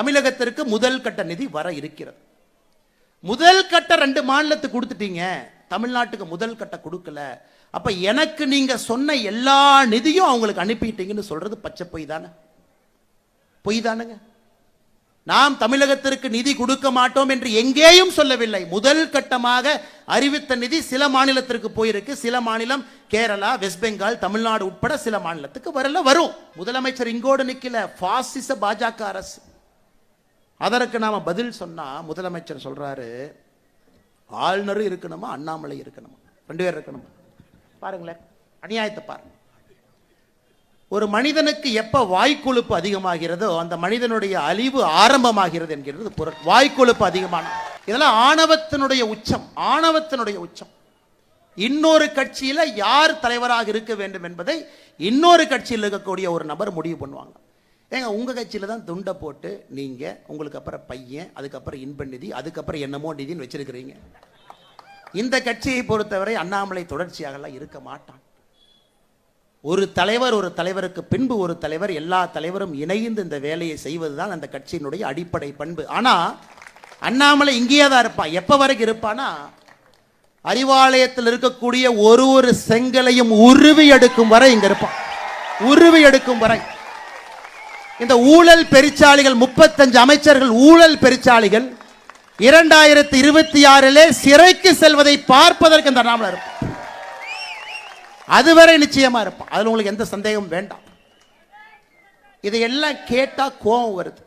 தமிழகத்திற்கு முதல் கட்ட நிதி வர இருக்கிறது. முதல் கட்ட 2 மாநிலத்துக்கு கொடுத்துட்டீங்க, தமிழ்நாட்டுக்கு முதல் கட்ட கொடுக்கல. அப்ப எனக்கு நீங்க சொன்ன எல்லா நிதியும் அவங்களுக்கு அனுப்பிட்டீங்கன்னு சொல்றது பச்சை பொய் தானே? பொய் தானுங்க. நாம் தமிழகத்திற்கு நிதி கொடுக்க மாட்டோம் என்று எங்கேயும் சொல்லவில்லை. முதல் கட்டமாக அறிவித்த நிதி சில மாநிலத்திற்கு போயிருக்கு. சில மாநிலம் கேரளா, வெஸ்ட் பெங்கால், தமிழ்நாடு உட்பட சில மாநிலத்துக்கு வரல. வரும். முதலமைச்சர் இங்கோடு நிக்கல, பாசிச பாஜக அரசு. அதற்கு நாம பதில் சொன்னா முதலமைச்சர் சொல்றாரு, ஆளுநர் இருக்கணுமா அண்ணாமலை இருக்கணுமா, 2 பேர் இருக்கணுமா? பாருங்களேன், அநியாயத்தை பாருங்க. ஒரு மனிதனுக்கு எப்ப வாய்க்கொழுப்பு அதிகமாகிறதோ அந்த மனிதனுடைய அழிவு ஆரம்பமாகிறது என்கிறது பொருள். வாய்க்கொழுப்பு அதிகமான இதெல்லாம் ஆணவத்தினுடைய உச்சம், ஆணவத்தினுடைய உச்சம். இன்னொரு கட்சியில யார் தலைவராக இருக்க வேண்டும் என்பதை இன்னொரு கட்சியில் இருக்கக்கூடிய ஒரு நபர் முடிவு பண்ணுவாங்க. ஏங்க, உங்க கட்சியில தான் துண்டை போட்டு நீங்க உங்களுக்கு அப்புறம் பையன், அதுக்கப்புறம் இன்ப நிதி, அதுக்கப்புறம் என்னமோ நிதின்னு வச்சிருக்கிறீங்க. இந்த கட்சியை பொறுத்தவரை அண்ணாமலை தொடர்ச்சியாக இருக்க மாட்டான். ஒரு தலைவர், ஒரு தலைவருக்கு பின்பு ஒரு தலைவர், எல்லா தலைவரும் இணைந்து இந்த வேலையை செய்வதுதான் அந்த கட்சியினுடைய அடிப்படை பண்பு. ஆனா அண்ணாமலை இங்கேயே தான் இருப்பான். எப்ப வரைக்கும் இருப்பானா, அறிவாலயத்தில் இருக்கக்கூடிய ஒரு செங்கலையும் உருவி எடுக்கும் வரை இங்க இருப்பான். உருவி எடுக்கும் வரை. இந்த ஊழல் பெருச்சாளிகள், 35 அமைச்சர்கள் ஊழல் பெருச்சாளிகள் 2026 சிறைக்கு செல்வதை பார்ப்பதற்கு இந்த அண்ணாமலை இருப்பான். அதுவரை நிச்சயமா இருப்பான். அதுல உங்களுக்கு எந்த சந்தேகம் வேண்டாம். இதையெல்லாம் கேட்டா கோபம் வருது.